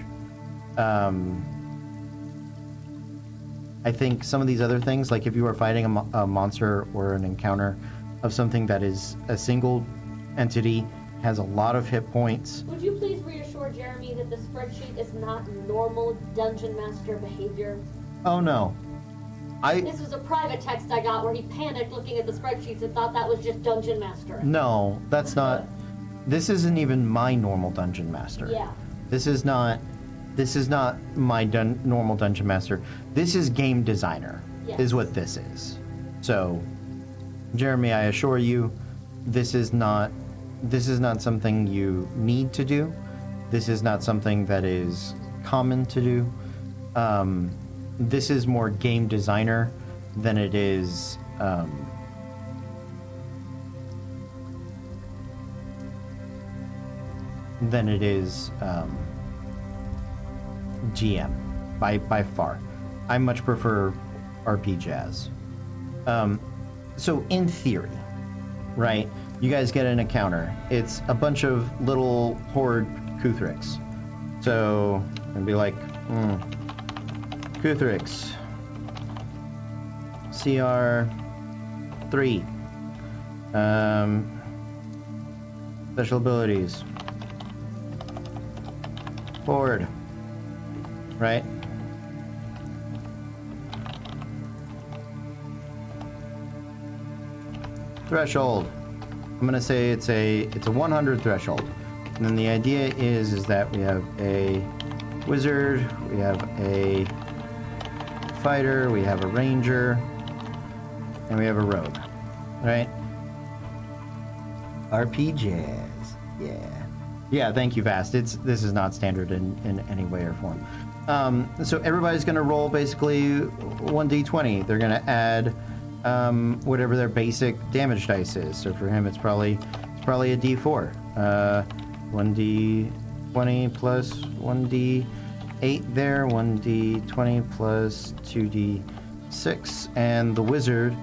I think some of these other things, like if you are fighting a monster or an encounter of something that is a single entity, has a lot of hit points. Would you please reassure Jeremy that the spreadsheet is not normal dungeon master behavior? Oh no. This was a private text I got where he panicked looking at the spreadsheets and thought that was just Dungeon Master. No, that's not. This isn't even my normal Dungeon Master. Yeah. This is not my normal Dungeon Master. This is Game Designer, Yes. is what this is. So, Jeremy, I assure you, this is not something you need to do. This is not something that is common to do. This is more Game Designer than it is GM by far. I much prefer RP Jazz. So in theory, right, you guys get an encounter. It's a bunch of little horde Kuthrix. So it'd be like, Kuthrix, CR 3, special abilities, horde, right? Threshold. I'm gonna say it's a 100 threshold, and then the idea is that we have a wizard, we have a fighter, we have a ranger, and we have a rogue, right? RP Jazz, yeah. Thank you, Vast. This is not standard in any way or form. So everybody's gonna roll basically 1d20. They're gonna add whatever their basic damage dice is. So for him, it's probably a d4. 1d20 plus 1d8 there, 1d20 plus 2d6, and the wizard,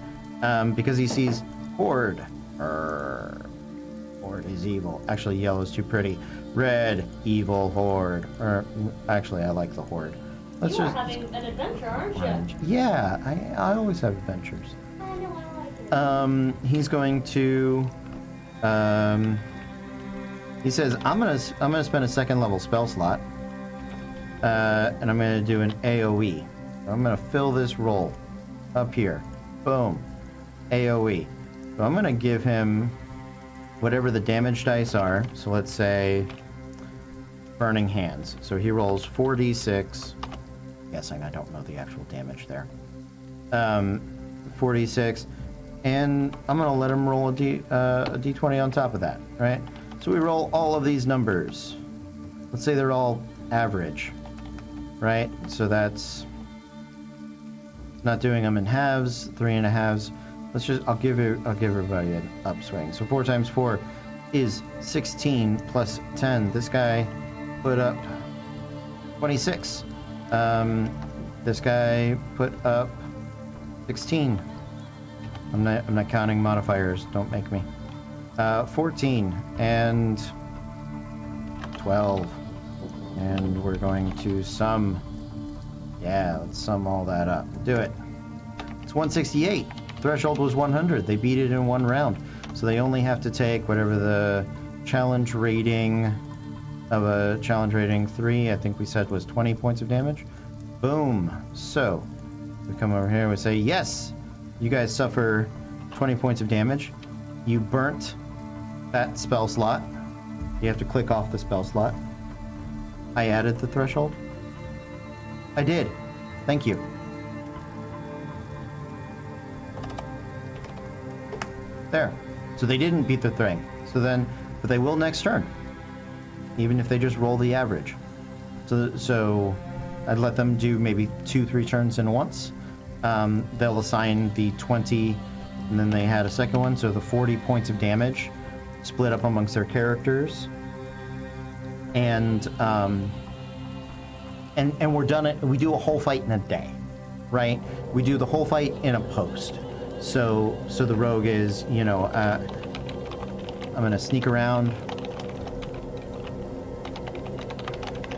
because he sees horde. Horde is evil. Actually, yellow's too pretty. Red, evil horde. Actually, I like the horde. You are having an adventure, aren't you? Yeah, I always have adventures. I know, I like it. He's going to, he says, I'm gonna spend a second level spell slot, and I'm gonna do an AOE. I'm gonna fill this roll up here. Boom, AOE. So I'm gonna give him whatever the damage dice are. So let's say Burning Hands. So he rolls 4d6. Guessing I don't know the actual damage there. 4d6, and I'm gonna let him roll a d20 on top of that, right? So we roll all of these numbers. Let's say they're all average, right? So that's not doing them in halves, 3 and a halves. I'll give everybody an upswing. So 4 times 4 is 16 plus 10. This guy put up 26. This guy put up 16. I'm not counting modifiers. Don't make me. 14 and 12. And we're going to sum. Yeah, let's sum all that up. Do it. It's 168. Threshold was 100. They beat it in one round. So they only have to take whatever the challenge rating of a challenge rating 3, I think we said was 20 points of damage. Boom. So we come over here and we say, yes, you guys suffer 20 points of damage. You burnt that spell slot. You have to click off the spell slot. I added the threshold. I did. Thank you. There. So they didn't beat the thing. But they will next turn. Even if they just roll the average. So I'd let them do maybe 2-3 turns in once. They'll assign the 20, and then they had a second one, so the 40 points of damage split up amongst their characters. And we're done. We do a whole fight in a day, right? We do the whole fight in a post. So the rogue is, I'm gonna sneak around,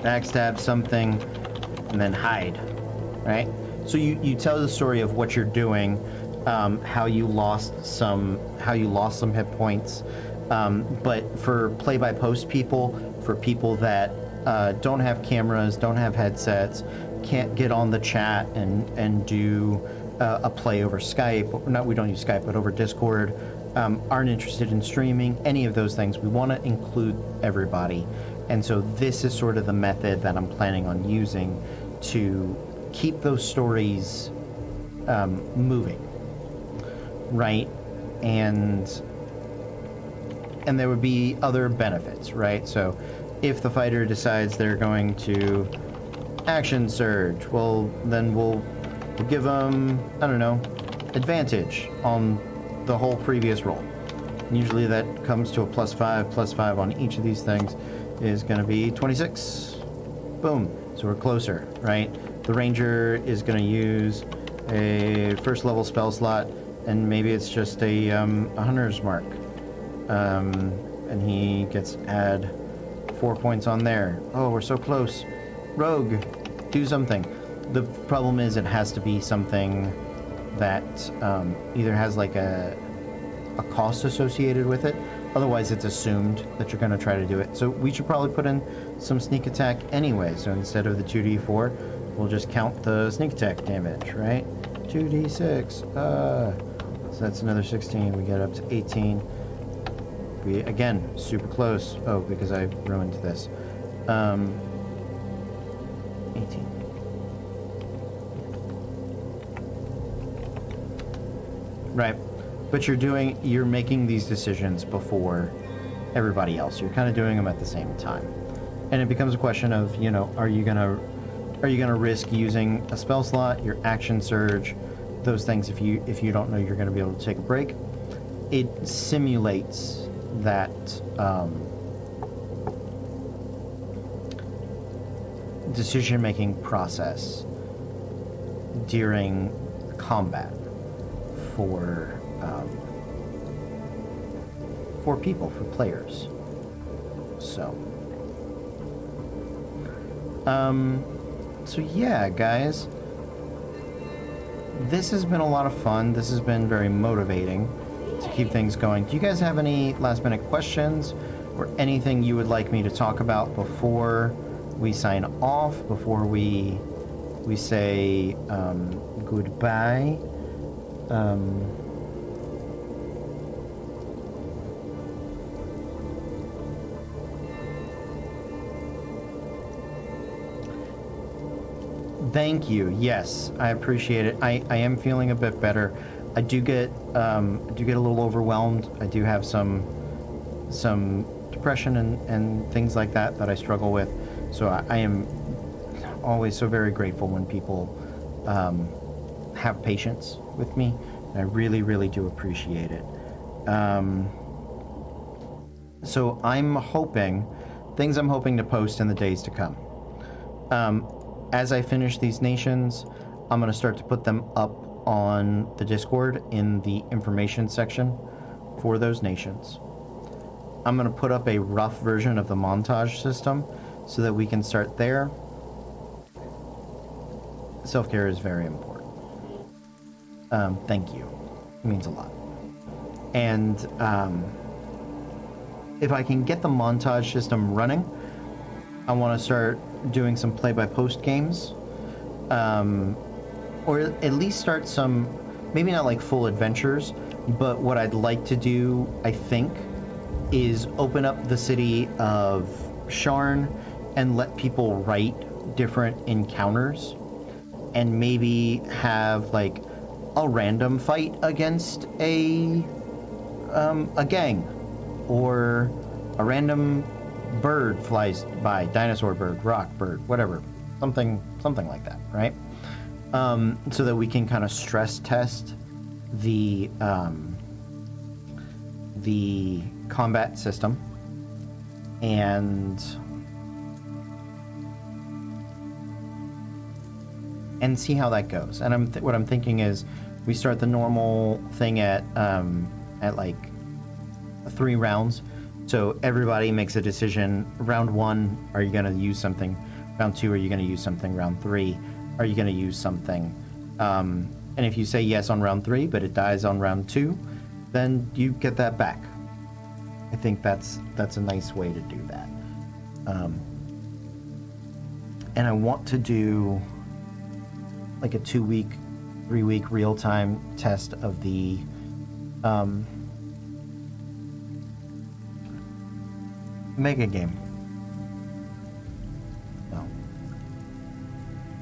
backstab something, and then hide, right? So you tell the story of what you're doing, how you lost some hit points, but for play-by-post people, for people that don't have cameras, don't have headsets, can't get on the chat and do a play over Skype, we don't use Skype, but over Discord, aren't interested in streaming, any of those things. We want to include everybody. And so this is sort of the method that I'm planning on using to keep those stories moving, right? And there would be other benefits, right? So if the fighter decides they're going to action surge, well, then we'll give them, I don't know, advantage on the whole previous roll. Usually that comes to a +5 on each of these things is going to be 26. Boom. So we're closer, right? The ranger is going to use a first level spell slot, and maybe it's just a hunter's mark. And he gets add 4 points on there. Oh, we're so close. Rogue, do something. The problem is it has to be something that either has like a cost associated with it. Otherwise, it's assumed that you're going to try to do it. So we should probably put in some sneak attack anyway. So instead of the 2d4, we'll just count the sneak attack damage, right? 2d6. So that's another 16. We get up to 18. We, again, super close. Oh, because I ruined this. 18. Right. But you're making these decisions before everybody else. You're kind of doing them at the same time. And it becomes a question of, you know, are you gonna risk using a spell slot, your action surge, those things if you don't know you're gonna be able to take a break. It simulates that decision-making process during combat for people, for players. So yeah, guys, this has been a lot of fun. This has been very motivating to keep things going. Do you guys have any last minute questions or anything you would like me to talk about before we sign off, before we say goodbye? Thank you. Yes, I appreciate it. I am feeling a bit better. I do get a little overwhelmed. I do have some depression and things like that I struggle with. So I am always so very grateful when people have patience with me. And I really, really do appreciate it. So I'm hoping to post in the days to come. As I finish these nations, I'm going to start to put them up on the Discord in the information section for those nations. I'm going to put up a rough version of the montage system so that we can start there. Self-care is very important. Thank you. It means a lot. And if I can get the montage system running, I want to start doing some play-by-post games, or at least start some, maybe not like full adventures, but what I'd like to do, I think, is open up the city of Sharn and let people write different encounters, and maybe have like a random fight against a gang, or a random bird flies by, dinosaur bird, rock bird, whatever, something like that, right? So that we can kind of stress test the combat system and see how that goes. And what I'm thinking is we start the normal thing at like 3 rounds. So everybody makes a decision. Round 1, are you going to use something? Round 2, are you going to use something? Round 3, are you going to use something? And if you say yes on round 3, but it dies on round 2, then you get that back. I think that's a nice way to do that. And I want to do like a 2-week 3-week real-time test of the mega game. So,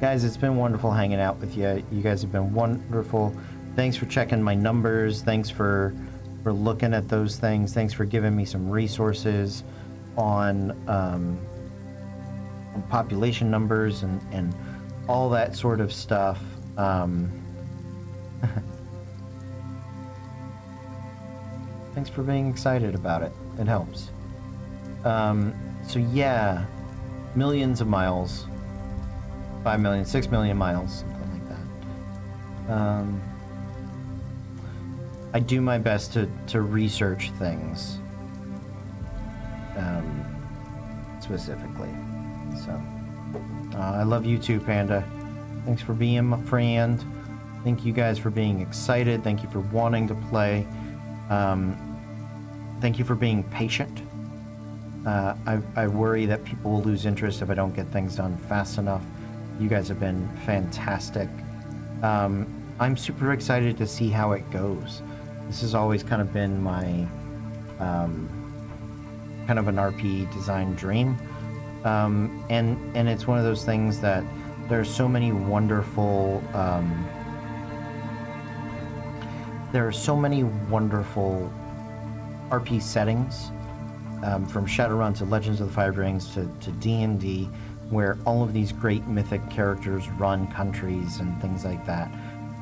guys, it's been wonderful hanging out with you. You guys have been wonderful. Thanks for checking my numbers. Thanks for looking at those things. Thanks for giving me some resources on population numbers and all that sort of stuff. Thanks for being excited about it. It helps. So yeah, millions of miles. 5 million, 6 million miles, something like that. I do my best to research things. Specifically. So, I love you too, Panda. Thanks for being my friend. Thank you guys for being excited. Thank you for wanting to play. Thank you for being patient. I worry that people will lose interest if I don't get things done fast enough. You guys have been fantastic. I'm super excited to see how it goes. This has always kind of been my kind of an RP design dream. And it's one of those things that there's so many wonderful RP settings, from Shadowrun to Legends of the Five Rings to D&D, where all of these great mythic characters run countries and things like that.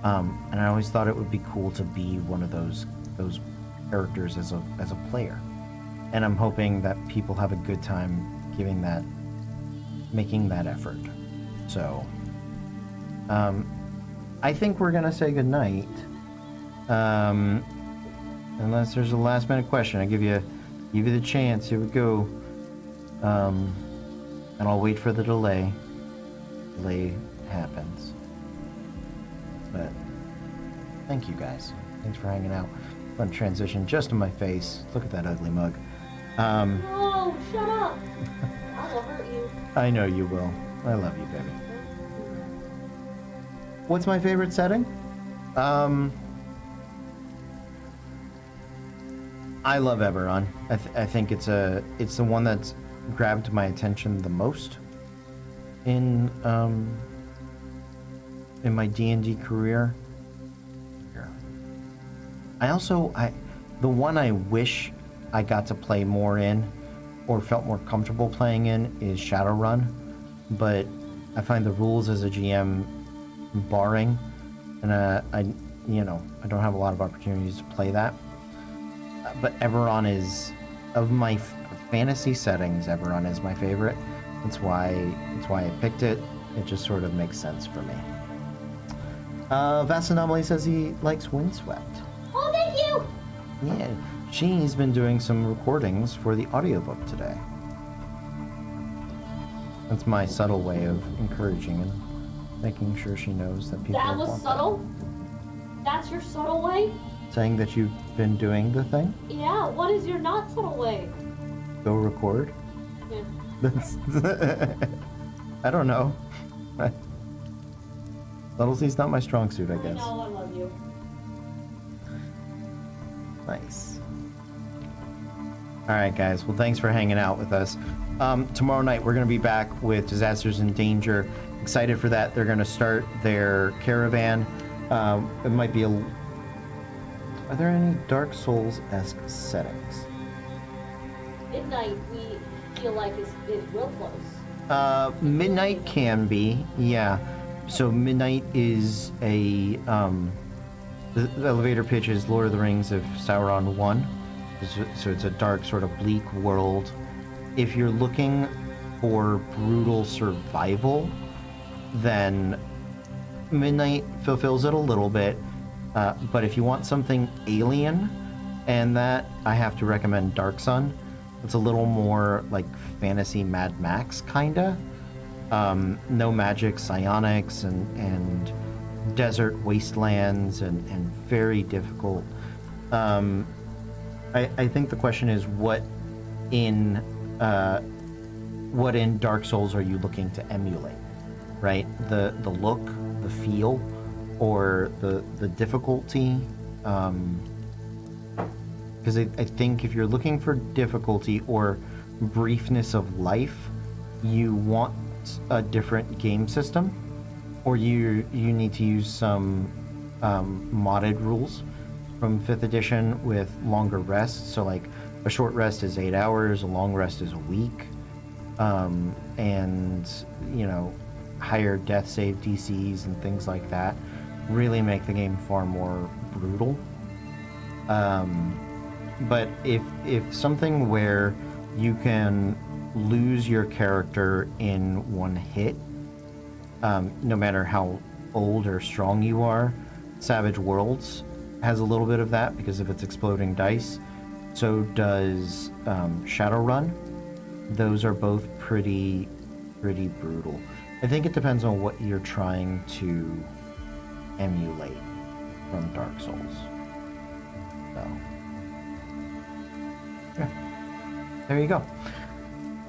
And I always thought it would be cool to be one of those characters as a player. And I'm hoping that people have a good time making that effort. So, I think we're gonna say goodnight. Unless there's a last minute question, I give you the chance. Here we go. And I'll wait for the delay. Delay happens. But thank you guys. Thanks for hanging out. Fun transition just to my face. Look at that ugly mug. No, shut up. I will hurt you. I know you will. I love you, baby. What's my favorite setting? I love Eberron. I think it's the one that's grabbed my attention the most in my D&D career. The one I wish I got to play more in or felt more comfortable playing in is Shadowrun, but I find the rules as a GM boring, and I don't have a lot of opportunities to play that. But Eberron is, of my fantasy settings, Eberron is my favorite. That's why I picked it. It just sort of makes sense for me. Vast Anomaly says he likes Windswept. Oh, thank you! Yeah, she's been doing some recordings for the audiobook today. That's my subtle way of encouraging and making sure she knows that people That was want subtle? That's your subtle way? Saying that you've been doing the thing? Yeah, what is your not subtle way? Go record? Yeah. That's I don't know. Subtlety's not my strong suit, I guess. I know, I love you. Nice. Alright, guys. Well, thanks for hanging out with us. Tomorrow night, we're going to be back with Disasters in Danger. Excited for that. They're going to start their caravan. It might be Are there any Dark Souls-esque settings? Midnight, we feel like is real close. Midnight can be, yeah. So Midnight is the elevator pitch is Lord of the Rings of Sauron 1. So it's a dark, sort of bleak world. If you're looking for brutal survival, then Midnight fulfills it a little bit. But if you want something alien, and that, I have to recommend Dark Sun. It's a little more like fantasy Mad Max, kinda. No magic, psionics, and desert wastelands, and very difficult. I think the question is, what in Dark Souls are you looking to emulate, right? The look, the feel, or the difficulty. Because I think if you're looking for difficulty or briefness of life, you want a different game system, or you need to use some modded rules from 5th edition with longer rests. So like a short rest is 8 hours, a long rest is a week, and you know, higher death save DCs and things like that really make the game far more brutal. But if something where you can lose your character in one hit, no matter how old or strong you are, Savage Worlds has a little bit of that because of its exploding dice. So does Shadowrun. Those are both pretty brutal. I think it depends on what you're trying to emulate from Dark Souls. So, yeah. There you go.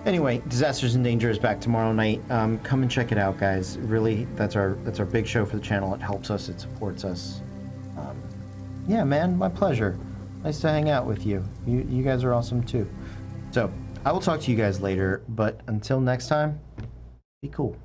Anyway, Disasters and Danger is back tomorrow night. Come and check it out, guys. Really, that's our big show for the channel. It helps us. It supports us. Yeah, man, my pleasure. Nice to hang out with you. You guys are awesome too. So, I will talk to you guys later, but until next time, be cool.